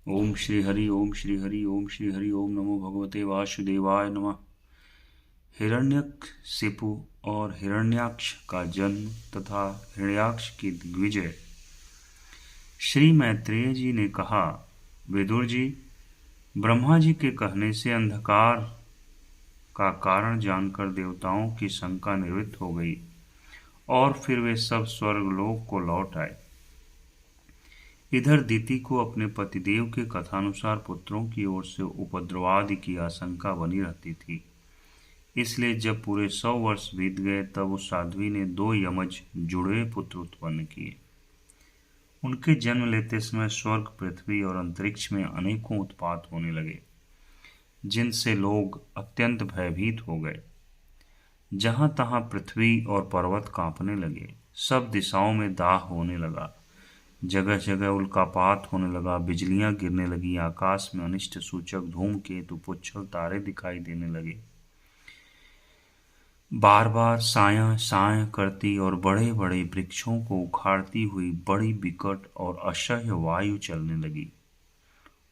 ओम श्री हरि ओम श्री हरि ओम श्री हरि ओम नमो भगवते वासुदेवाय नमः। हिरण्यकशिपु और हिरण्याक्ष का जन्म तथा हिरण्याक्ष की दिग्विजय। श्री मैत्रेय जी ने कहा, विदुर जी, ब्रह्मा जी के कहने से अंधकार का कारण जानकर देवताओं की शंका निवृत्त हो गई और फिर वे सब स्वर्गलोक को लौट आए। इधर दिति को अपने पतिदेव के कथानुसार पुत्रों की ओर से उपद्रवादि की आशंका बनी रहती थी। इसलिए जब पूरे 100 वर्ष बीत गए तब उस साध्वी ने 2 यमज जुड़वे पुत्र उत्पन्न किए। उनके जन्म लेते समय स्वर्ग, पृथ्वी और अंतरिक्ष में अनेकों उत्पात होने लगे, जिनसे लोग अत्यंत भयभीत हो गए। जहां तहां पृथ्वी और पर्वत कांपने लगे, सब दिशाओं में दाह होने लगा, जगह जगह उल्कापात होने लगा, बिजलियां गिरने लगी, आकाश में अनिष्ट सूचक धूमकेतु, पुच्छल तारे दिखाई देने लगे, बार बार साया साय करती और बड़े बड़े वृक्षों को उखाड़ती हुई बड़ी विकट और असह्य वायु चलने लगी।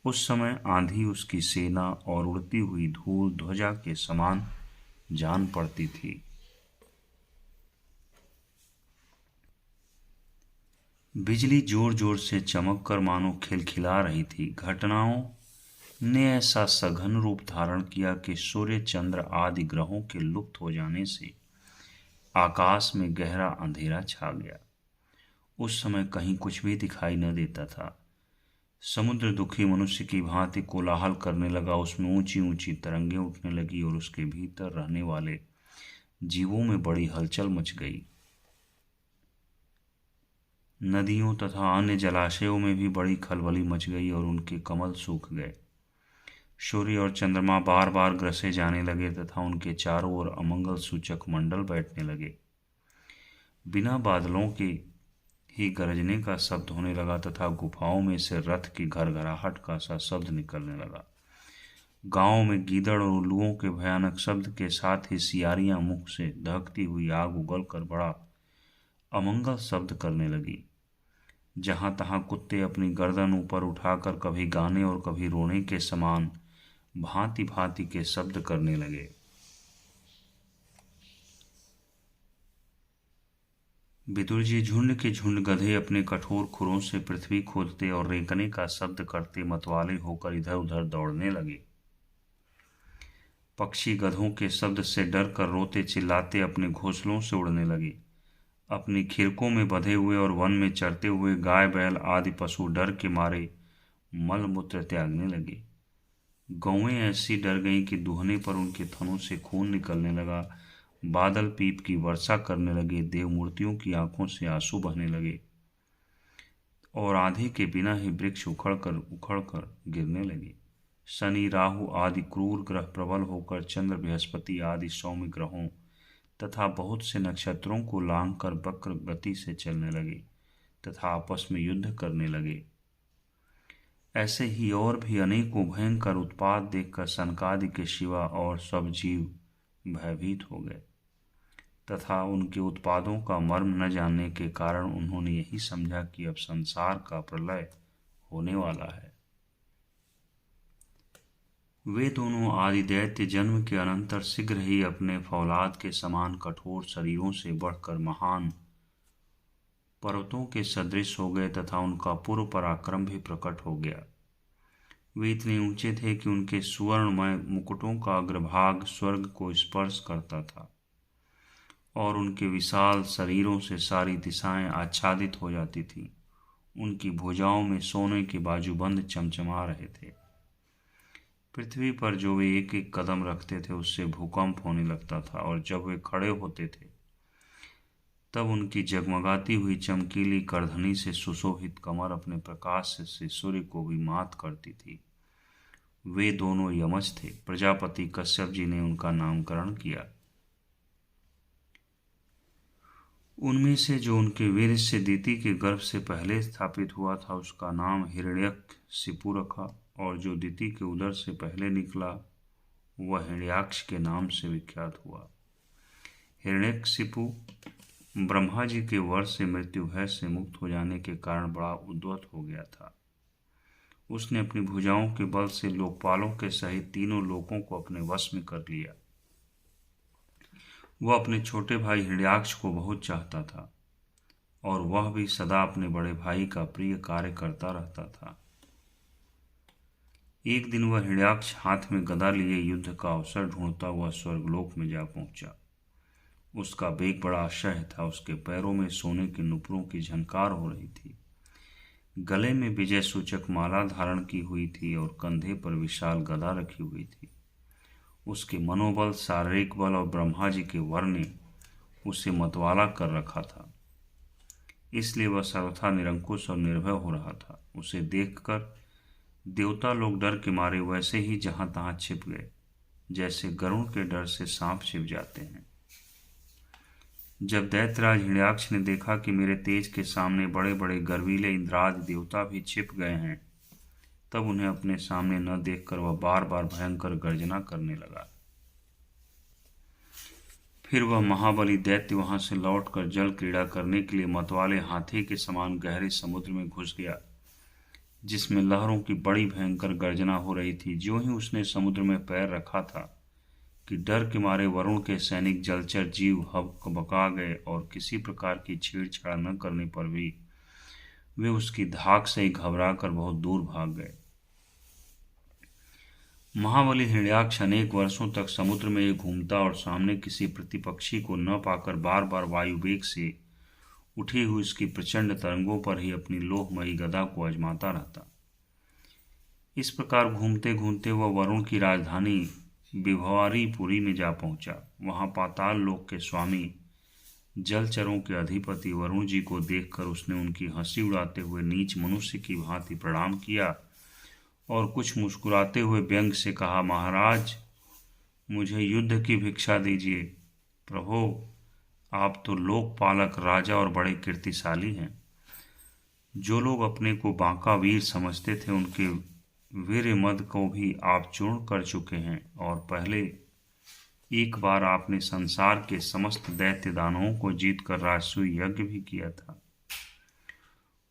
उस समय आंधी उसकी सेना और उड़ती हुई धूल ध्वजा के समान जान पड़ती थी। बिजली जोर जोर से चमक कर मानो खिलखिला रही थी। घटनाओं ने ऐसा सघन रूप धारण किया कि सूर्य, चंद्र आदि ग्रहों के लुप्त हो जाने से आकाश में गहरा अंधेरा छा गया। उस समय कहीं कुछ भी दिखाई न देता था। समुद्र दुखी मनुष्य की भांति कोलाहल करने लगा, उसमें ऊंची ऊंची तरंगें उठने लगी और उसके भीतर रहने वाले जीवों में बड़ी हलचल मच गई। नदियों तथा अन्य जलाशयों में भी बड़ी खलबली मच गई और उनके कमल सूख गए। सूर्य और चंद्रमा बार बार ग्रसे जाने लगे तथा उनके चारों ओर अमंगल सूचक मंडल बैठने लगे। बिना बादलों के ही गरजने का शब्द होने लगा तथा गुफाओं में से रथ की घरघराहट का सा शब्द निकलने लगा। गांवों में गीदड़ और उल्लुओं के भयानक शब्द के साथ ही सियारियां मुख से दहकती हुई आग उगल कर बड़ा अमंगल शब्द करने लगी। जहां तहां कुत्ते अपनी गर्दन ऊपर उठाकर कभी गाने और कभी रोने के समान भांति भांति के शब्द करने लगे। विदुर जी, झुंड के झुंड गधे अपने कठोर खुरों से पृथ्वी खोदते और रेंकने का शब्द करते मतवाले होकर इधर उधर दौड़ने लगे। पक्षी गधों के शब्द से डर कर रोते चिल्लाते अपने घोंसलों से उड़ने लगे। अपनी खिरकों में बंधे हुए और वन में चरते हुए गाय बैल आदि पशु डर के मारे मल मूत्र त्यागने लगे। गौएं ऐसी डर गईं कि दूहने पर उनके थनों से खून निकलने लगा। बादल पीप की वर्षा करने लगे, देव मूर्तियों की आंखों से आंसू बहने लगे और आंधी के बिना ही वृक्ष उखड़ कर गिरने लगे। शनि, राहु आदि क्रूर ग्रह प्रबल होकर चंद्र, बृहस्पति आदि सौम्य ग्रहों तथा बहुत से नक्षत्रों को लांघ कर वक्र गति से चलने लगे तथा आपस में युद्ध करने लगे। ऐसे ही और भी अनेकों भयंकर उत्पात देखकर सनकादि के सिवा और सब जीव भयभीत हो गए तथा उनके उत्पादों का मर्म न जानने के कारण उन्होंने यही समझा कि अब संसार का प्रलय होने वाला है। वे दोनों आदि दैत्य जन्म के अनंतर शीघ्र ही अपने फौलाद के समान कठोर शरीरों से बढ़कर महान पर्वतों के सदृश हो गए तथा उनका पूर्व पराक्रम भी प्रकट हो गया। वे इतने ऊंचे थे कि उनके सुवर्णमय मुकुटों का अग्रभाग स्वर्ग को स्पर्श करता था और उनके विशाल शरीरों से सारी दिशाएं आच्छादित हो जाती थीं। उनकी भुजाओं में सोने के बाजूबंद चमचमा रहे थे। पृथ्वी पर जो वे एक एक कदम रखते थे उससे भूकंप होने लगता था और जब वे खड़े होते थे तब उनकी जगमगाती हुई चमकीली करधनी से सुशोभित कमर अपने प्रकाश से सूर्य को भी मात करती थी। वे दोनों यमज थे। प्रजापति कश्यप जी ने उनका नामकरण किया। उनमें से जो उनके वीर से दिति के गर्भ से पहले स्थापित हुआ था उसका नाम हिरण्यकशिपु रखा, और जो दिति के उदर से पहले निकला वह हिरण्याक्ष के नाम से विख्यात हुआ। हिरण्यकशिपु ब्रह्मा जी के वर से मृत्यु भय से मुक्त हो जाने के कारण बड़ा उद्वत हो गया था। उसने अपनी भुजाओं के बल से लोकपालों के सहित तीनों लोकों को अपने वश में कर लिया। वह अपने छोटे भाई हिरण्याक्ष को बहुत चाहता था और वह भी सदा अपने बड़े भाई का प्रिय कार्य करता रहता था। एक दिन वह हिरण्याक्ष हाथ में गदा लिए युद्ध का अवसर ढूंढता हुआ स्वर्गलोक में जा पहुंचा। उसका वेग बड़ा असह्य था। उसके पैरों में सोने के नुपुरों की झनकार हो रही थी। गले में विजय सूचक माला धारण की हुई थी और कंधे पर विशाल गदा रखी हुई थी। उसके मनोबल, शारीरिक बल और ब्रह्मा जी के वर ने उसे मतवाला कर रखा था, इसलिए वह सर्वथा निरंकुश और निर्भय हो रहा था। उसे देखकर देवता लोग डर के मारे वैसे ही जहां तहां छिप गए, जैसे गरुड़ के डर से सांप छिप जाते हैं। जब दैत्यराज हिरण्याक्ष ने देखा कि मेरे तेज के सामने बड़े बड़े गर्वीले इंद्रादि देवता भी छिप गए हैं, तब उन्हें अपने सामने न देखकर वह बार बार भयंकर गर्जना करने लगा। फिर वह महाबली दैत्य वहां से लौटकर जल क्रीड़ा करने के लिए मतवाले हाथी के समान गहरे समुद्र में घुस गया, जिसमें लहरों की बड़ी भयंकर गर्जना हो रही थी। ज्यों ही उसने समुद्र में पैर रखा था कि डर के मारे वरुण के सैनिक जलचर जीव हबका गए और किसी प्रकार की छेड़छाड़ न करने पर भी वे उसकी धाक से ही घबराकर बहुत दूर भाग गए। महाबली हिरण्याक्ष अनेक वर्षों तक समुद्र में घूमता और सामने किसी प्रतिपक्षी को न पाकर बार बार वायुवेग से उठी हुई उसकी प्रचंड तरंगों पर ही अपनी लोहमयी गदा को आजमाता रहता। इस प्रकार घूमते घूमते वह वरुण की राजधानी विभवारीपुरी में जा पहुंचा। वहां पाताल लोक के स्वामी, जलचरों के अधिपति वरुण जी को देखकर उसने उनकी हंसी उड़ाते हुए नीच मनुष्य की भांति प्रणाम किया और कुछ मुस्कुराते हुए व्यंग से कहा, महाराज, मुझे युद्ध की भिक्षा दीजिए। प्रभो, आप तो लोकपालक, राजा और बड़े कीर्तिशाली हैं। जो लोग अपने को बांका वीर समझते थे, उनके वीर मद को भी आप चूर्ण कर चुके हैं और पहले एक बार आपने संसार के समस्त दैत्य दानवों को जीतकर राजसूय यज्ञ भी किया था।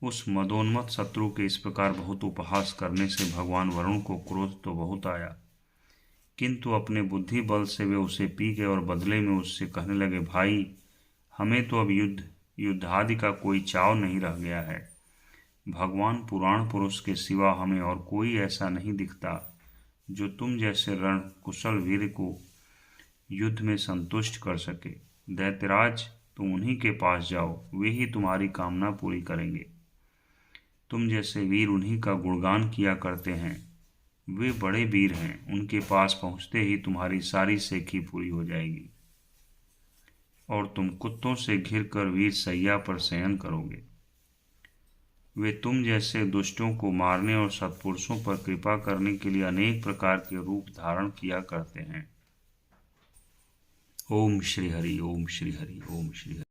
उस मदोन्मत्त शत्रु के इस प्रकार बहुत उपहास करने से भगवान वरुण को क्रोध तो बहुत आया, किंतु अपने बुद्धि बल से वे उसे पी गए और बदले में उससे कहने लगे, भाई, हमें तो अब युद्धादि का कोई चाव नहीं रह गया है। भगवान पुराण पुरुष के सिवा हमें और कोई ऐसा नहीं दिखता जो तुम जैसे रण कुशल वीर को युद्ध में संतुष्ट कर सके। दैत्यराज, तुम उन्हीं के पास जाओ, वे ही तुम्हारी कामना पूरी करेंगे। तुम जैसे वीर उन्हीं का गुणगान किया करते हैं। वे बड़े वीर हैं, उनके पास पहुंचते ही तुम्हारी सारी सेखी पूरी हो जाएगी और तुम कुत्तों से घिरकर वीर सैया पर शयन करोगे। वे तुम जैसे दुष्टों को मारने और सत्पुरुषों पर कृपा करने के लिए अनेक प्रकार के रूप धारण किया करते हैं। ओम श्री हरि, ओम श्री हरि, ओम श्री हरि।